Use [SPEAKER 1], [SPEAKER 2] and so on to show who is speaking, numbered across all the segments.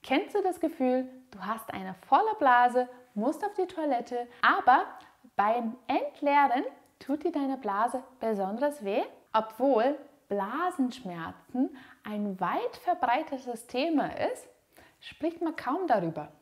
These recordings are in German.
[SPEAKER 1] Kennst du das Gefühl, du hast eine volle Blase, musst auf die Toilette, aber beim Entleeren tut dir deine Blase besonders weh? Obwohl Blasenschmerzen ein weit verbreitetes Thema ist, spricht man kaum darüber.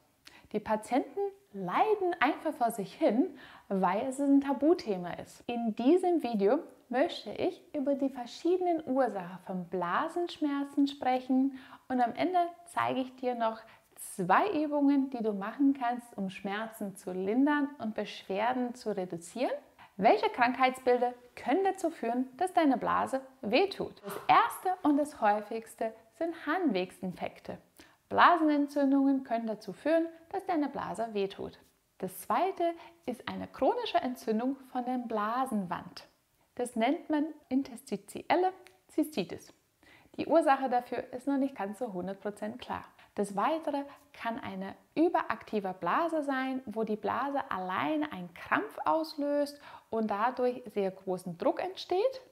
[SPEAKER 1] Die Patienten leiden einfach vor sich hin, weil es ein Tabuthema ist. In diesem Video möchte ich über die verschiedenen Ursachen von Blasenschmerzen sprechen und am Ende zeige ich dir noch 2 Übungen, die du machen kannst, um Schmerzen zu lindern und Beschwerden zu reduzieren. Welche Krankheitsbilder können dazu führen, dass deine Blase wehtut? Das erste und das häufigste sind Harnwegsinfekte. Blasenentzündungen können dazu führen, dass deine Blase wehtut. Das zweite ist eine chronische Entzündung von der Blasenwand. Das nennt man interstitielle Zystitis. Die Ursache dafür ist noch nicht ganz so 100% klar. Das Weitere kann eine überaktive Blase sein, wo die Blase alleine einen Krampf auslöst und dadurch sehr großen Druck entsteht.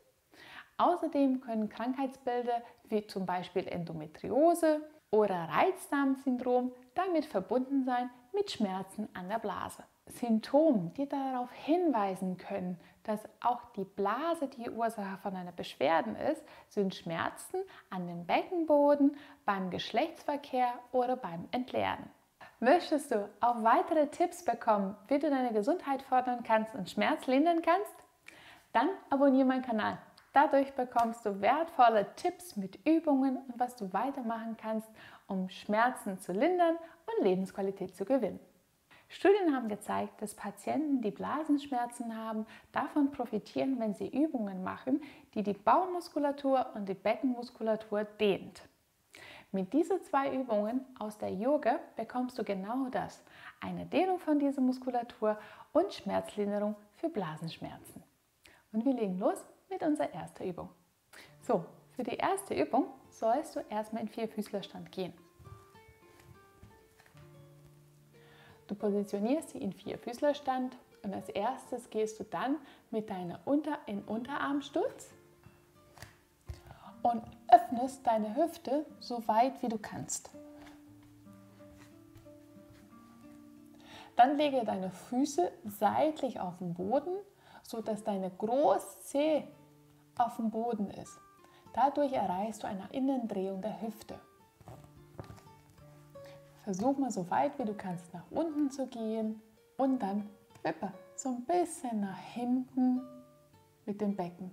[SPEAKER 1] Außerdem können Krankheitsbilder wie zum Beispiel Endometriose oder Reizdarmsyndrom damit verbunden sein mit Schmerzen an der Blase. Symptome, die darauf hinweisen können, dass auch die Blase die Ursache von einer Beschwerde ist, sind Schmerzen an dem Beckenboden, beim Geschlechtsverkehr oder beim Entleeren. Möchtest du auch weitere Tipps bekommen, wie du deine Gesundheit fördern kannst und Schmerz lindern kannst? Dann abonniere meinen Kanal. Dadurch bekommst du wertvolle Tipps mit Übungen und was du weitermachen kannst, um Schmerzen zu lindern und Lebensqualität zu gewinnen. Studien haben gezeigt, dass Patienten, die Blasenschmerzen haben, davon profitieren, wenn sie Übungen machen, die die Bauchmuskulatur und die Beckenmuskulatur dehnt. Mit diesen 2 Übungen aus der Yoga bekommst du genau das, eine Dehnung von dieser Muskulatur und Schmerzlinderung für Blasenschmerzen. Und wir legen los mit unserer ersten Übung. So, für die erste Übung sollst du erstmal in Vierfüßlerstand gehen. Du positionierst sie in Vierfüßlerstand und als erstes gehst du dann mit deiner Unterarmstütz und öffnest deine Hüfte so weit wie du kannst. Dann lege deine Füße seitlich auf den Boden, sodass deine Großzehe auf dem Boden ist. Dadurch erreichst du eine Innendrehung der Hüfte. Versuch mal so weit wie du kannst nach unten zu gehen und dann wippe so ein bisschen nach hinten mit dem Becken.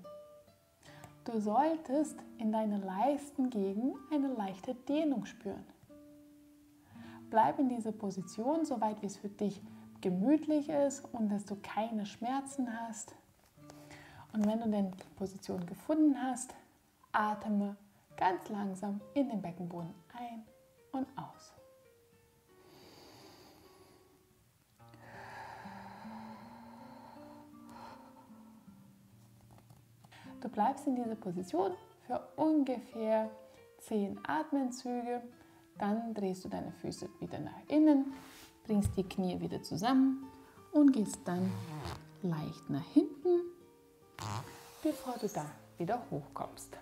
[SPEAKER 1] Du solltest in deiner Leistengegend eine leichte Dehnung spüren. Bleib in dieser Position, so weit wie es für dich gemütlich ist und dass du keine Schmerzen hast. Und wenn du dann die Position gefunden hast, atme ganz langsam in den Beckenboden ein und aus. Du bleibst in dieser Position für ungefähr 10 Atemzüge. Dann drehst du deine Füße wieder nach innen, bringst die Knie wieder zusammen und gehst dann leicht nach hinten, bevor du dann wieder hochkommst.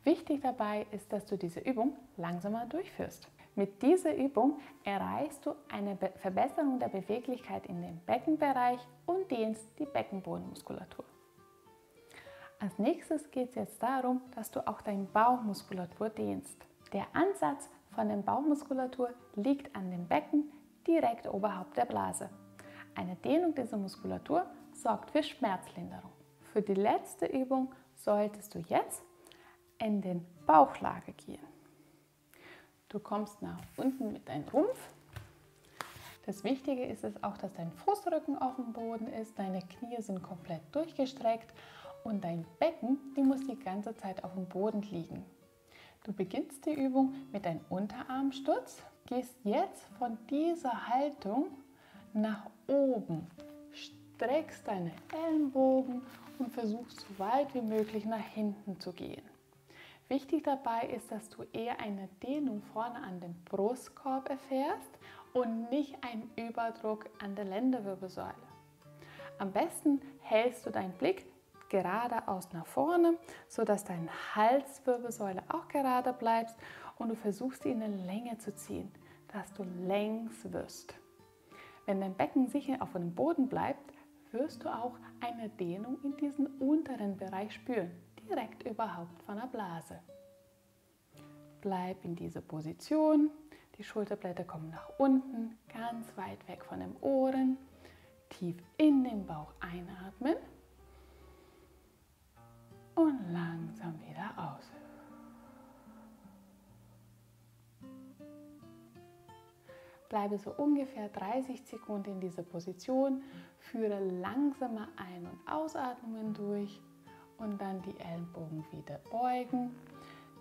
[SPEAKER 1] Wichtig dabei ist, dass du diese Übung langsamer durchführst. Mit dieser Übung erreichst du eine Verbesserung der Beweglichkeit in dem Beckenbereich und dehnst die Beckenbodenmuskulatur. Als nächstes geht es jetzt darum, dass du auch deine Bauchmuskulatur dehnst. Der Ansatz von der Bauchmuskulatur liegt an dem Becken direkt oberhalb der Blase. Eine Dehnung dieser Muskulatur sorgt für Schmerzlinderung. Für die letzte Übung solltest du jetzt in den Bauchlage gehen. Du kommst nach unten mit deinem Rumpf. Das Wichtige ist es auch, dass dein Fußrücken auf dem Boden ist, deine Knie sind komplett durchgestreckt und dein Becken, die muss die ganze Zeit auf dem Boden liegen. Du beginnst die Übung mit einem Unterarmstütz, gehst jetzt von dieser Haltung nach oben, streckst deine Ellenbogen und versuchst so weit wie möglich nach hinten zu gehen. Wichtig dabei ist, dass du eher eine Dehnung vorne an dem Brustkorb erfährst und nicht einen Überdruck an der Lendenwirbelsäule. Am besten hältst du deinen Blick geradeaus nach vorne, sodass deine Halswirbelsäule auch gerade bleibt und du versuchst, sie in eine Länge zu ziehen, dass du längs wirst. Wenn dein Becken sicher auf dem Boden bleibt, wirst du auch eine Dehnung in diesen unteren Bereich spüren, direkt überhaupt von der Blase. Bleib in dieser Position, die Schulterblätter kommen nach unten, ganz weit weg von den Ohren, tief in den Bauch einatmen und langsam wieder aus. Bleibe so ungefähr 30 Sekunden in dieser Position, führe langsame Ein- und Ausatmungen durch und dann die Ellenbogen wieder beugen,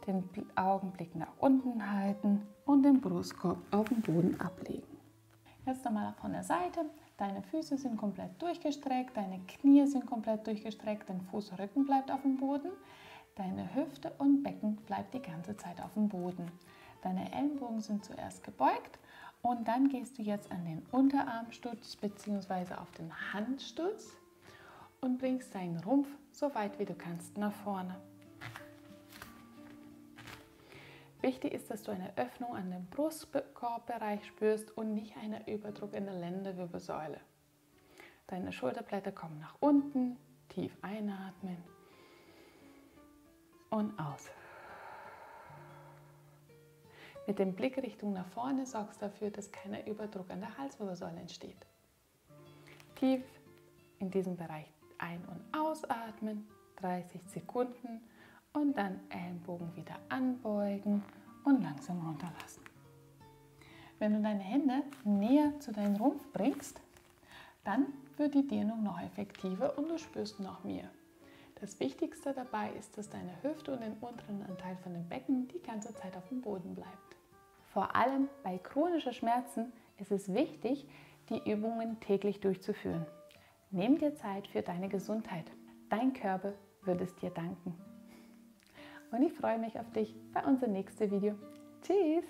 [SPEAKER 1] den Augenblick nach unten halten und den Brustkorb auf den Boden ablegen. Jetzt nochmal von der Seite. Deine Füße sind komplett durchgestreckt, deine Knie sind komplett durchgestreckt, dein Fußrücken bleibt auf dem Boden, deine Hüfte und Becken bleibt die ganze Zeit auf dem Boden. Deine Ellenbogen sind zuerst gebeugt und dann gehst du jetzt an den Unterarmstütz bzw. auf den Handstütz und bringst deinen Rumpf so weit wie du kannst nach vorne. Wichtig ist, dass du eine Öffnung an dem Brustkorbbereich spürst und nicht einen Überdruck in der Lendenwirbelsäule. Deine Schulterblätter kommen nach unten, tief einatmen und aus. Mit dem Blick Richtung nach vorne sorgst du dafür, dass kein Überdruck an der Halswirbelsäule entsteht. Tief in diesem Bereich ein- und ausatmen, 30 Sekunden und dann Ellenbogen wieder anbeugen und langsam runterlassen. Wenn du deine Hände näher zu deinem Rumpf bringst, dann wird die Dehnung noch effektiver und du spürst noch mehr. Das Wichtigste dabei ist, dass deine Hüfte und den unteren Anteil von dem Becken die ganze Zeit auf dem Boden bleibt. Vor allem bei chronischen Schmerzen ist es wichtig, die Übungen täglich durchzuführen. Nimm dir Zeit für deine Gesundheit. Dein Körper wird es dir danken. Und ich freue mich auf dich bei unserem nächsten Video. Tschüss!